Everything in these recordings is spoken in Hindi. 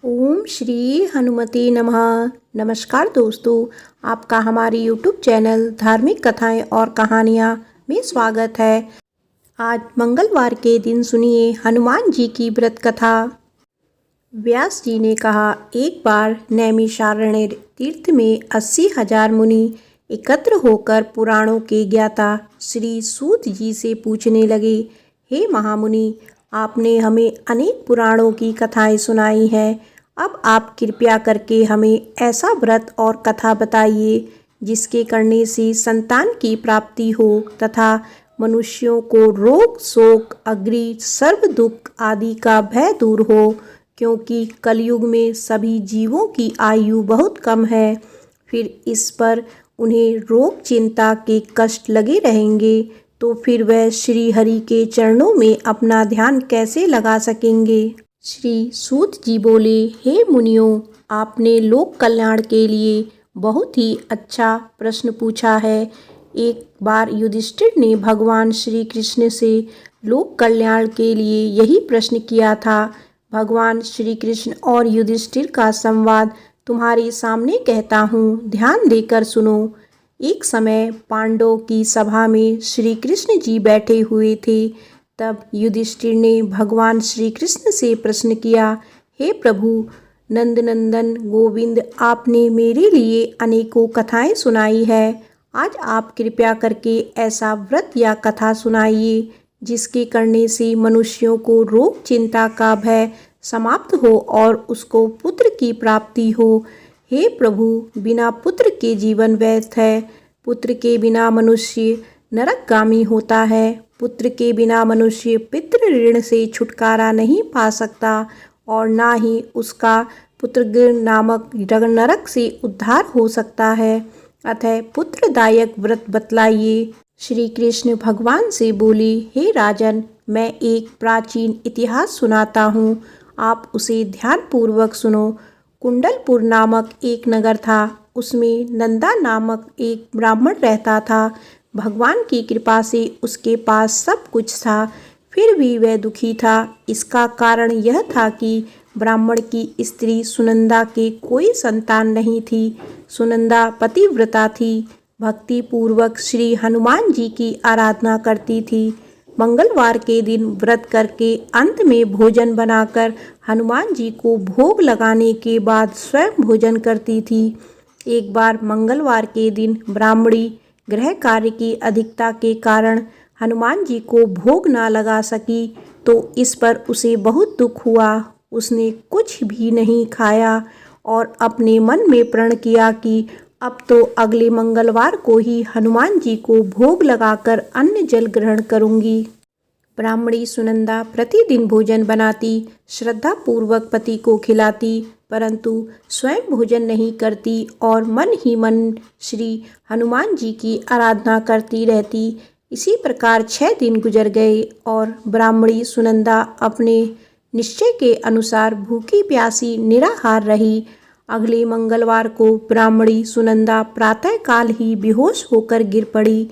ओम श्री हनुमते नमः। नमस्कार दोस्तों, आपका हमारे यूट्यूब चैनल धार्मिक कथाएं और कहानियां में स्वागत है। आज मंगलवार के दिन सुनिए हनुमान जी की व्रत कथा। व्यास जी ने कहा, एक बार नैमिषारण्य तीर्थ में 80,000 मुनि एकत्र होकर पुराणों के ज्ञाता श्री सूत जी से पूछने लगे, हे महामुनि, आपने हमें अनेक पुराणों की कथाएं सुनाई हैं। अब आप कृपया करके हमें ऐसा व्रत और कथा बताइए जिसके करने से संतान की प्राप्ति हो तथा मनुष्यों को रोग शोक अग्नि सर्व दुख आदि का भय दूर हो, क्योंकि कलयुग में सभी जीवों की आयु बहुत कम है। फिर इस पर उन्हें रोग चिंता के कष्ट लगे रहेंगे, तो फिर वह श्री हरि के चरणों में अपना ध्यान कैसे लगा सकेंगे। श्री सूत जी बोले, हे मुनियों, आपने लोक कल्याण के लिए बहुत ही अच्छा प्रश्न पूछा है। एक बार युधिष्ठिर ने भगवान श्री कृष्ण से लोक कल्याण के लिए यही प्रश्न किया था। भगवान श्री कृष्ण और युधिष्ठिर का संवाद तुम्हारे सामने कहता हूँ, ध्यान देकर सुनो। एक समय पांडवों की सभा में श्री कृष्ण जी बैठे हुए थे। तब युधिष्ठिर ने भगवान श्री कृष्ण से प्रश्न किया, हे प्रभु नंदनंदन गोविंद, आपने मेरे लिए अनेकों कथाएं सुनाई है। आज आप कृपया करके ऐसा व्रत या कथा सुनाइए जिसके करने से मनुष्यों को रोग चिंता का भय समाप्त हो और उसको पुत्र की प्राप्ति हो। हे प्रभु, बिना पुत्र के जीवन व्यर्थ है। पुत्र के बिना मनुष्य नरकगामी होता है। पुत्र के बिना मनुष्य पितृ ऋण से छुटकारा नहीं पा सकता और ना ही उसका पुत्रगृह नामक नरक से उद्धार हो सकता है। अतः पुत्रदायक व्रत बतलाइए। श्री कृष्ण भगवान से बोले, हे राजन, मैं एक प्राचीन इतिहास सुनाता हूँ, आप उसे ध्यानपूर्वक सुनो। कुंडलपुर नामक एक नगर था। उसमें नंदा नामक एक ब्राह्मण रहता था। भगवान की कृपा से उसके पास सब कुछ था, फिर भी वह दुखी था। इसका कारण यह था कि ब्राह्मण की स्त्री सुनंदा के कोई संतान नहीं थी। सुनंदा पतिव्रता थी, भक्ति पूर्वक श्री हनुमान जी की आराधना करती थी। मंगलवार के दिन व्रत करके अंत में भोजन बनाकर हनुमान जी को भोग लगाने के बाद स्वयं भोजन करती थी। एक बार मंगलवार के दिन ब्राह्मणी गृह कार्य की अधिकता के कारण हनुमान जी को भोग ना लगा सकी, तो इस पर उसे बहुत दुख हुआ। उसने कुछ भी नहीं खाया और अपने मन में प्रण किया कि अब तो अगले मंगलवार को ही हनुमान जी को भोग लगाकर अन्न जल ग्रहण करूंगी। ब्राह्मणी सुनंदा प्रतिदिन भोजन बनाती, श्रद्धा पूर्वक पति को खिलाती, परंतु स्वयं भोजन नहीं करती और मन ही मन श्री हनुमान जी की आराधना करती रहती। इसी प्रकार 6 दिन गुजर गए और ब्राह्मणी सुनंदा अपने निश्चय के अनुसार भूखी प्यासी निराहार रही। अगले मंगलवार को ब्राह्मणी सुनंदा प्रातःकाल ही बेहोश होकर गिर पड़ी।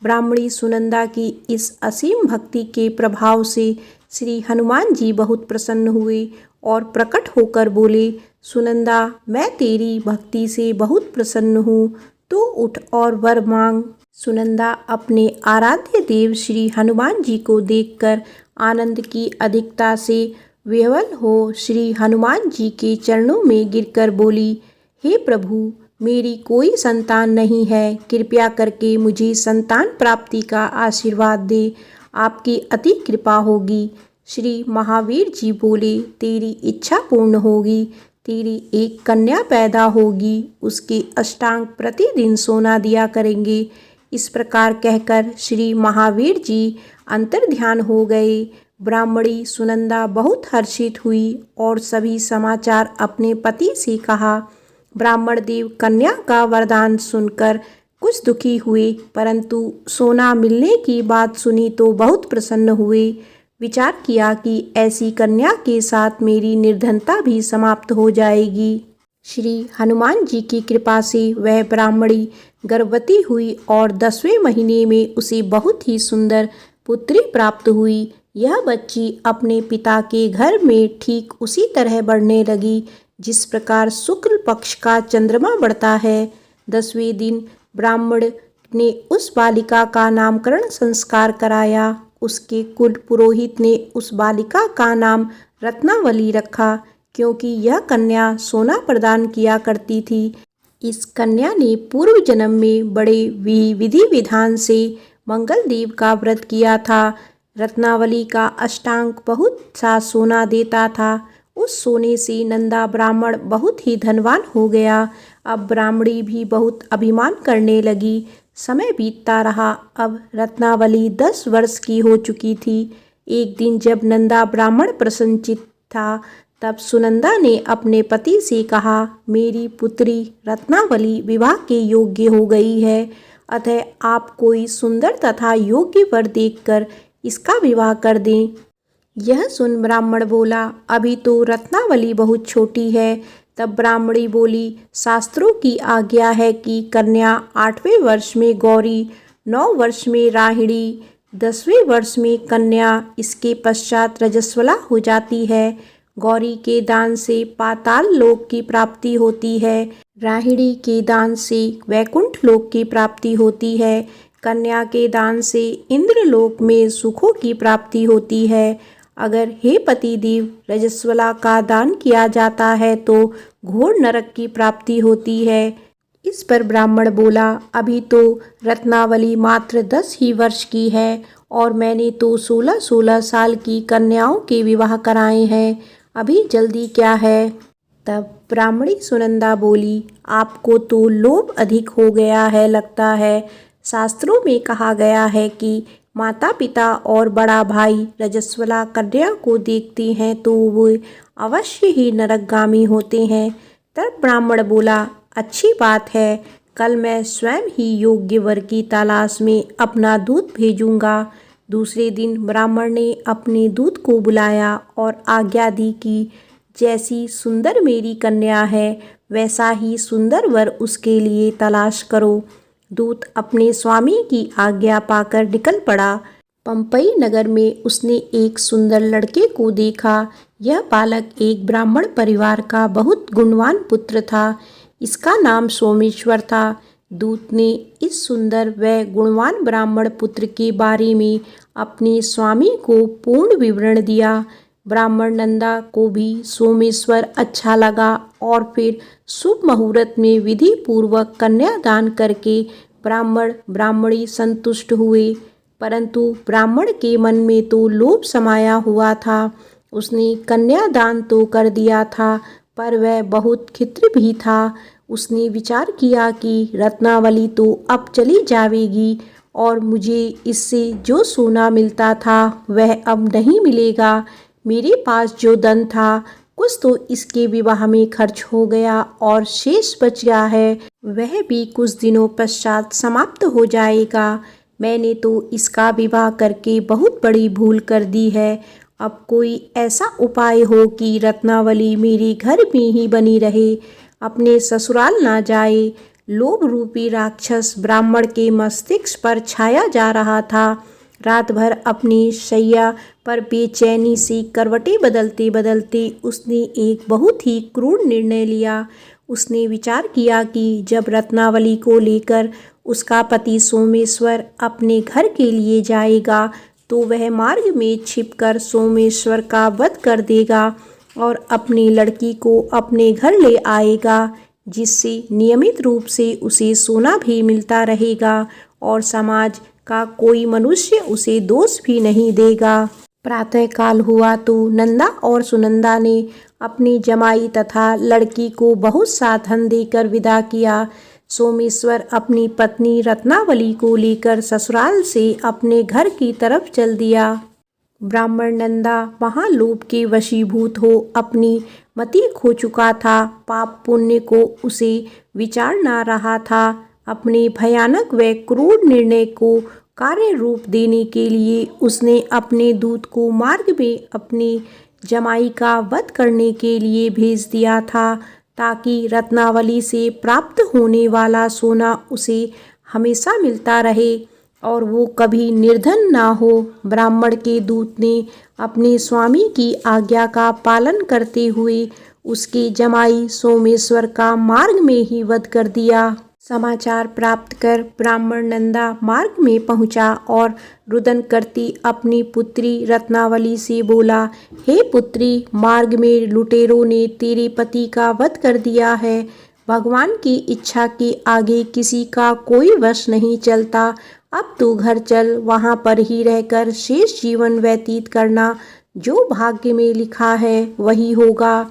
ब्राह्मणी सुनंदा की इस असीम भक्ति के प्रभाव से श्री हनुमान जी बहुत प्रसन्न हुए और प्रकट होकर बोले, सुनंदा, मैं तेरी भक्ति से बहुत प्रसन्न हूँ, तो उठ और वर मांग। सुनंदा अपने आराध्य देव श्री हनुमान जी को देखकर आनंद की अधिकता से विह्वल हो श्री हनुमान जी के चरणों में गिरकर बोली, हे प्रभु, मेरी कोई संतान नहीं है, कृपया करके मुझे संतान प्राप्ति का आशीर्वाद दे, आपकी अति कृपा होगी। श्री महावीर जी बोले, तेरी इच्छा पूर्ण होगी, तेरी एक कन्या पैदा होगी, उसके अष्टांग प्रतिदिन सोना दिया करेंगे। इस प्रकार कहकर श्री महावीर जी अंतर्ध्यान हो गए। ब्राह्मणी सुनंदा बहुत हर्षित हुई और सभी समाचार अपने पति से कहा। ब्राह्मण देव कन्या का वरदान सुनकर कुछ दुखी हुए, परंतु सोना मिलने की बात सुनी तो बहुत प्रसन्न हुए। विचार किया कि ऐसी कन्या के साथ मेरी निर्धनता भी समाप्त हो जाएगी। श्री हनुमान जी की कृपा से वह ब्राह्मणी गर्भवती हुई और 10वें महीने में उसे बहुत ही सुंदर पुत्री प्राप्त हुई। यह बच्ची अपने पिता के घर में ठीक उसी तरह बढ़ने लगी जिस प्रकार शुक्ल पक्ष का चंद्रमा बढ़ता है। 10वें दिन ब्राह्मण ने उस बालिका का नामकरण संस्कार कराया। उसके कुल पुरोहित ने उस बालिका का नाम रत्नावली रखा, क्योंकि यह कन्या सोना प्रदान किया करती थी। इस कन्या ने पूर्व जन्म में बड़े विधि विधान से मंगल देव का व्रत किया था। रत्नावली का अष्टांग बहुत सा सोना देता था। उस सोने से नंदा ब्राह्मण बहुत ही धनवान हो गया। अब ब्राह्मणी भी बहुत अभिमान करने लगी। समय बीतता रहा। अब रत्नावली 10 वर्ष की हो चुकी थी। एक दिन जब नंदा ब्राह्मण प्रसन्नचित्त था, तब सुनंदा ने अपने पति से कहा, मेरी पुत्री रत्नावली विवाह के योग्य हो गई है, अतः आप कोई सुंदर तथा योग्य वर देखकर इसका विवाह कर दें। यह सुन ब्राह्मण बोला, अभी तो रत्नावली बहुत छोटी है। तब ब्राह्मणी बोली, शास्त्रों की आज्ञा है कि कन्या 8वें वर्ष में गौरी, 9 वर्ष में राहिणी, 10वें वर्ष में कन्या, इसके पश्चात रजस्वला हो जाती है। गौरी के दान से पाताल लोक की प्राप्ति होती है, राहिणी के दान से वैकुंठ लोक की प्राप्ति होती है, कन्या के दान से इंद्रलोक में सुखों की प्राप्ति होती है। अगर हे पतिदेव रजस्वला का दान किया जाता है तो घोर नरक की प्राप्ति होती है। इस पर ब्राह्मण बोला, अभी तो रत्नावली मात्र 10 ही वर्ष की है और मैंने तो 16-16 साल की कन्याओं के विवाह कराए हैं, अभी जल्दी क्या है। तब ब्राह्मणी सुनंदा बोली, आपको तो लोभ अधिक हो गया है लगता है। शास्त्रों में कहा गया है कि माता पिता और बड़ा भाई रजस्वला कन्या को देखते हैं तो वो अवश्य ही नरकगामी होते हैं। तब ब्राह्मण बोला, अच्छी बात है, कल मैं स्वयं ही योग्य वर की तलाश में अपना दूत भेजूंगा। दूसरे दिन ब्राह्मण ने अपने दूत को बुलाया और आज्ञा दी कि जैसी सुंदर मेरी कन्या है वैसा ही सुंदर वर उसके लिए तलाश करो। दूत अपने स्वामी की आज्ञा पाकर निकल पड़ा। पंपई नगर में उसने एक सुंदर लड़के को देखा। यह बालक एक ब्राह्मण परिवार का बहुत गुणवान पुत्र था। इसका नाम सोमेश्वर था। दूत ने इस सुंदर व गुणवान ब्राह्मण पुत्र के बारे में अपने स्वामी को पूर्ण विवरण दिया। ब्राह्मण नंदा को भी सोमेश्वर अच्छा लगा और फिर शुभ मुहूर्त में विधि पूर्वक कन्यादान करके ब्राह्मण ब्राह्मणी संतुष्ट हुए। परंतु ब्राह्मण के मन में तो लोभ समाया हुआ था। उसने कन्यादान तो कर दिया था, पर वह बहुत खिन्न भी था। उसने विचार किया कि रत्नावली तो अब चली जाएगी और मुझे इससे जो सोना मिलता था वह अब नहीं मिलेगा। मेरे पास जो धन था कुछ तो इसके विवाह में खर्च हो गया और शेष बच गया है, वह भी कुछ दिनों पश्चात समाप्त हो जाएगा। मैंने तो इसका विवाह करके बहुत बड़ी भूल कर दी है। अब कोई ऐसा उपाय हो कि रत्नावली मेरे घर में ही बनी रहे, अपने ससुराल ना जाए। लोभ रूपी राक्षस ब्राह्मण के मस्तिष्क पर छाया जा रहा था। रात भर अपनी शैया पर बेचैनी से करवटें बदलते बदलते उसने एक बहुत ही क्रूर निर्णय लिया। उसने विचार किया कि जब रत्नावली को लेकर उसका पति सोमेश्वर अपने घर के लिए जाएगा तो वह मार्ग में छिपकर सोमेश्वर का वध कर देगा और अपनी लड़की को अपने घर ले आएगा, जिससे नियमित रूप से उसे सोना भी मिलता रहेगा और समाज का कोई मनुष्य उसे दोष भी नहीं देगा। प्रातः काल हुआ तो नंदा और सुनंदा ने अपनी जमाई तथा लड़की को बहुत सा धन देकर विदा किया। सोमेश्वर अपनी पत्नी रत्नावली को लेकर ससुराल से अपने घर की तरफ चल दिया। ब्राह्मण नंदा महालोभ के वशीभूत हो अपनी मति खो चुका था। पाप पुण्य को उसे विचार ना रहा था। अपने भयानक व क्रूर निर्णय को कार्य रूप देने के लिए उसने अपने दूत को मार्ग में अपने जमाई का वध करने के लिए भेज दिया था, ताकि रत्नावली से प्राप्त होने वाला सोना उसे हमेशा मिलता रहे। और वो कभी निर्धन ना हो। ब्राह्मण के दूत ने अपने स्वामी की आज्ञा का पालन करते हुए उसके जमाई सोमेश्वर का मार्ग में ही वध कर दिया। समाचार प्राप्त कर ब्राह्मण नंदा मार्ग में पहुंचा और रुदन करती अपनी पुत्री रत्नावली से बोला, हे पुत्री, मार्ग में लुटेरों ने तेरे पति का वध कर दिया है। भगवान की इच्छा के आगे किसी का कोई वश नहीं चलता। अब तू घर चल, वहां पर ही रहकर शेष जीवन व्यतीत करना। जो भाग्य में लिखा है वही होगा।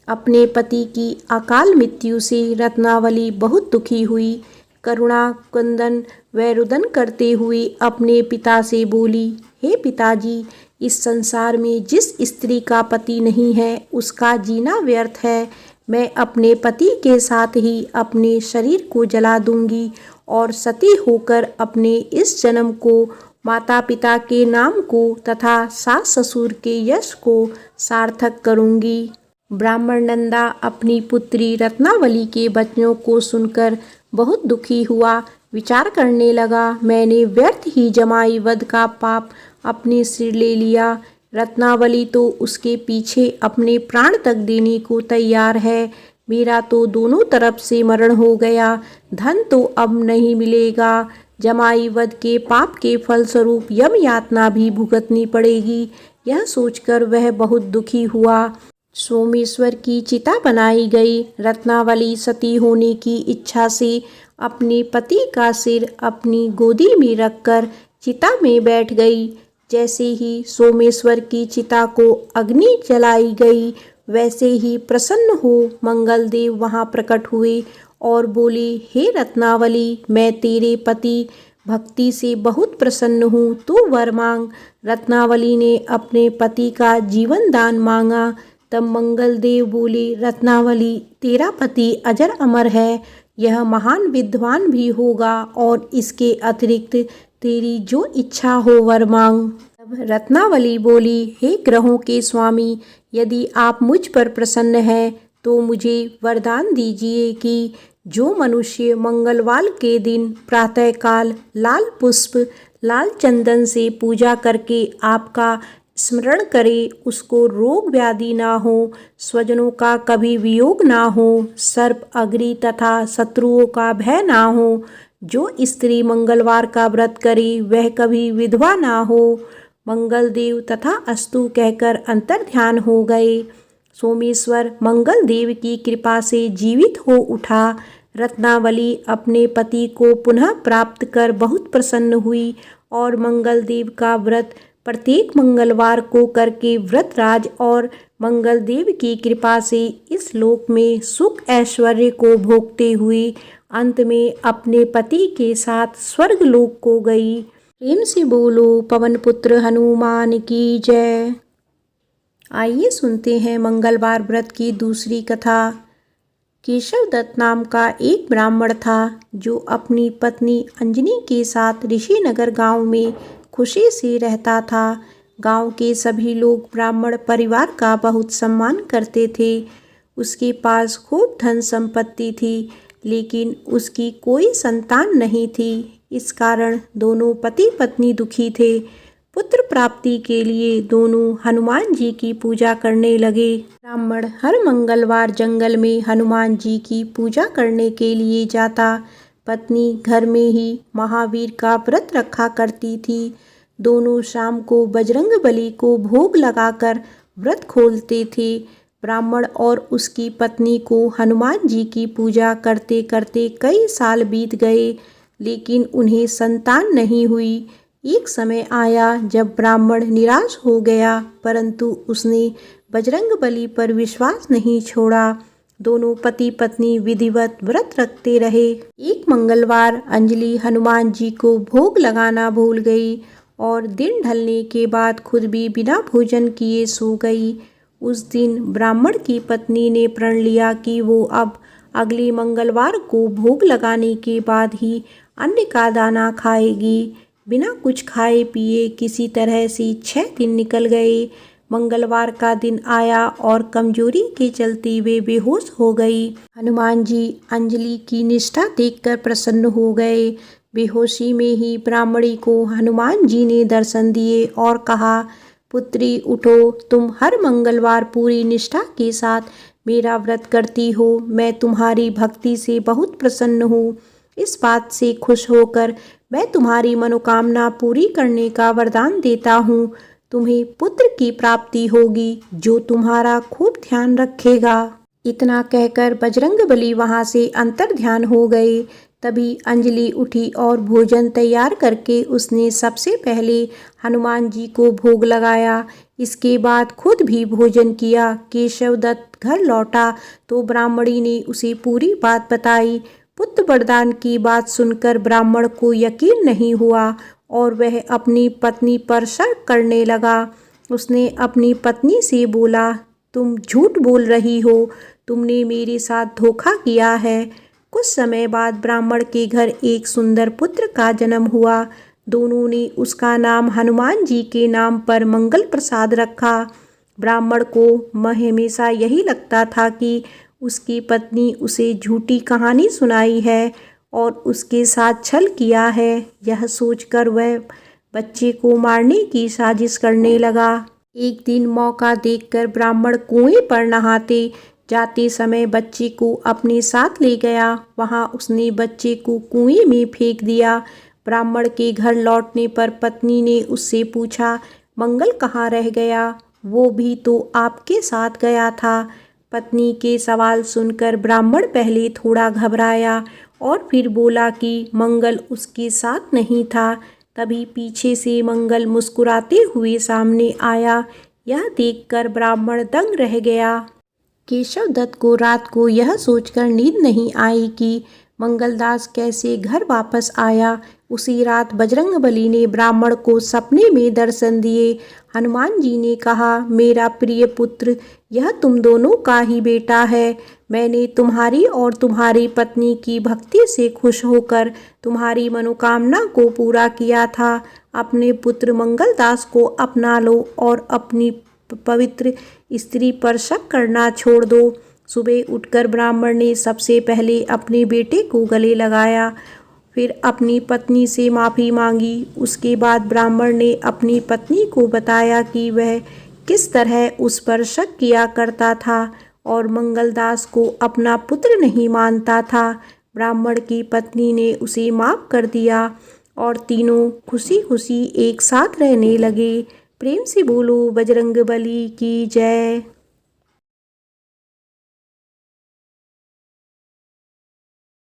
अपने पति की अकाल मृत्यु से रत्नावली बहुत दुखी हुई। करुणा क्रंदन व रुदन करते हुए अपने पिता से बोली, हे पिताजी, इस संसार में जिस स्त्री का पति नहीं है उसका जीना व्यर्थ है। मैं अपने पति के साथ ही अपने शरीर को जला दूंगी और सती होकर अपने इस जन्म को, माता पिता के नाम को तथा सास ससुर के यश को सार्थक करूंगी। ब्राह्मण नंदा अपनी पुत्री रत्नावली के वचनों को सुनकर बहुत दुखी हुआ। विचार करने लगा, मैंने व्यर्थ ही जमाई वध का पाप अपने सिर ले लिया। रत्नावली तो उसके पीछे अपने प्राण तक देने को तैयार है। मेरा तो दोनों तरफ से मरण हो गया। धन तो अब नहीं मिलेगा। जमाई वध के पाप के फलस्वरूप यम यातना भी भुगतनी पड़ेगी। यह सोचकर वह बहुत दुखी हुआ। सोमेश्वर की चिता बनाई गई। रत्नावली सती होने की इच्छा से अपने पति का सिर अपनी गोदी में रखकर चिता में बैठ गई। जैसे ही सोमेश्वर की चिता को अग्नि जलाई गई, वैसे ही प्रसन्न हो मंगलदेव वहां प्रकट हुए और बोले, हे रत्नावली, मैं तेरे पति भक्ति से बहुत प्रसन्न हूँ, तू वर मांग। रत्नावली ने अपने पति का जीवन दान मांगा। तब मंगलदेव बोले, रत्नावली, तेरा पति अजर अमर है, यह महान विद्वान भी होगा और इसके अतिरिक्त तेरी जो इच्छा हो वर मांग। तब रत्नावली बोली, हे ग्रहों के स्वामी, यदि आप मुझ पर प्रसन्न हैं तो मुझे वरदान दीजिए कि जो मनुष्य मंगलवार के दिन प्रातःकाल लाल पुष्प लाल चंदन से पूजा करके आपका स्मरण करे, उसको रोग व्याधि ना हो, स्वजनों का कभी वियोग ना हो, सर्प अग्नि तथा शत्रुओं का भय ना हो। जो स्त्री मंगलवार का व्रत करे वह कभी विधवा ना हो। मंगलदेव तथा अस्तु कहकर अंतर्ध्यान हो गए। सोमेश्वर मंगलदेव की कृपा से जीवित हो उठा। रत्नावली अपने पति को पुनः प्राप्त कर बहुत प्रसन्न हुई और मंगलदेव का व्रत प्रत्येक मंगलवार को करके व्रतराज और मंगलदेव की कृपा से इस लोक में सुख ऐश्वर्य को भोगते हुए अंत में अपने पति के साथ स्वर्ग लोक को गई। प्रेम से बोलो पवन पुत्र हनुमान की जय। आइए सुनते हैं मंगलवार व्रत की दूसरी कथा। केशव दत्त नाम का एक ब्राह्मण था जो अपनी पत्नी अंजनी के साथ ऋषिनगर गांव में खुशी से रहता था। गांव के सभी लोग ब्राह्मण परिवार का बहुत सम्मान करते थे। उसके पास खूब धन संपत्ति थी, लेकिन उसकी कोई संतान नहीं थी। इस कारण दोनों पति पत्नी दुखी थे। पुत्र प्राप्ति के लिए दोनों हनुमान जी की पूजा करने लगे। ब्राह्मण हर मंगलवार जंगल में हनुमान जी की पूजा करने के लिए जाता। पत्नी घर में ही महावीर का व्रत रखा करती थी। दोनों शाम को बजरंगबली को भोग लगाकर व्रत खोलते थे। ब्राह्मण और उसकी पत्नी को हनुमान जी की पूजा करते करते कई साल बीत गए, लेकिन उन्हें संतान नहीं हुई। एक समय आया जब ब्राह्मण निराश हो गया, परंतु उसने बजरंगबली पर विश्वास नहीं छोड़ा। दोनों पति पत्नी विधिवत व्रत रखते रहे। एक मंगलवार अंजलि हनुमान जी को भोग लगाना भूल गई और दिन ढलने के बाद खुद भी बिना भोजन किए सो गई। उस दिन ब्राह्मण की पत्नी ने प्रण लिया कि वो अब अगले मंगलवार को भोग लगाने के बाद ही अन्न का दाना खाएगी। बिना कुछ खाए पिए किसी तरह से 6 दिन निकल गए। मंगलवार का दिन आया और कमजोरी के चलते वे बेहोश हो गई। हनुमान जी अंजलि की निष्ठा देखकर प्रसन्न हो गए। बेहोशी में ही ब्राह्मणी को हनुमान जी ने दर्शन दिए और कहा, पुत्री उठो, तुम हर मंगलवार पूरी निष्ठा के साथ मेरा व्रत करती हो। मैं तुम्हारी भक्ति से बहुत प्रसन्न हूँ। इस बात से खुश होकर मैं तुम्हारी मनोकामना पूरी करने का वरदान देता हूँ। तुम्हें पुत्र की प्राप्ति होगी जो तुम्हारा खूब ध्यान रखेगा। इतना कहकर बजरंगबली वहां से अंतर्ध्यान हो गए। तभी अंजलि उठी और भोजन तैयार करके उसने सबसे पहले हनुमान जी को भोग लगाया। इसके बाद खुद भी भोजन किया। केशव दत्त घर लौटा तो ब्राह्मणी ने उसे पूरी बात बताई। पुत्र वरदान की बात सुनकर ब्राह्मण को यकीन नहीं हुआ और वह अपनी पत्नी पर शक करने लगा। उसने अपनी पत्नी से बोला, तुम झूठ बोल रही हो, तुमने मेरे साथ धोखा किया है। कुछ समय बाद ब्राह्मण के घर एक सुंदर पुत्र का जन्म हुआ। दोनों ने उसका नाम हनुमान जी के नाम पर मंगल प्रसाद रखा। ब्राह्मण को हमेशा यही लगता था कि उसकी पत्नी उसे झूठी कहानी सुनाई है और उसके साथ छल किया है। यह सोचकर वह बच्चे को मारने की साजिश करने लगा। एक दिन मौका देखकर ब्राह्मण कुएं पर नहाते जाते समय बच्चे को अपने साथ ले गया। वहां उसने बच्चे को कुएं में फेंक दिया। ब्राह्मण के घर लौटने पर पत्नी ने उससे पूछा, मंगल कहाँ रह गया? वो भी तो आपके साथ गया था। पत्नी के सवाल सुनकर ब्राह्मण पहले थोड़ा घबराया और फिर बोला कि मंगल उसके साथ नहीं था। तभी पीछे से मंगल मुस्कुराते हुए सामने आया। यह देखकर ब्राह्मण दंग रह गया। केशव दत्त को रात को यह सोचकर नींद नहीं आई कि मंगलदास कैसे घर वापस आया। उसी रात बजरंगबली ने ब्राह्मण को सपने में दर्शन दिए। हनुमान जी ने कहा, मेरा प्रिय पुत्र, यह तुम दोनों का ही बेटा है। मैंने तुम्हारी और तुम्हारी पत्नी की भक्ति से खुश होकर तुम्हारी मनोकामना को पूरा किया था। अपने पुत्र मंगलदास को अपना लो और अपनी पवित्र स्त्री पर शक करना छोड़ दो। सुबह उठकर ब्राह्मण ने सबसे पहले अपने बेटे को गले लगाया, फिर अपनी पत्नी से माफ़ी मांगी। उसके बाद ब्राह्मण ने अपनी पत्नी को बताया कि वह किस तरह उस पर शक किया करता था और मंगलदास को अपना पुत्र नहीं मानता था। ब्राह्मण की पत्नी ने उसे माफ़ कर दिया और तीनों खुशी खुशी एक साथ रहने लगे। प्रेम से बोलो बजरंगबली की जय।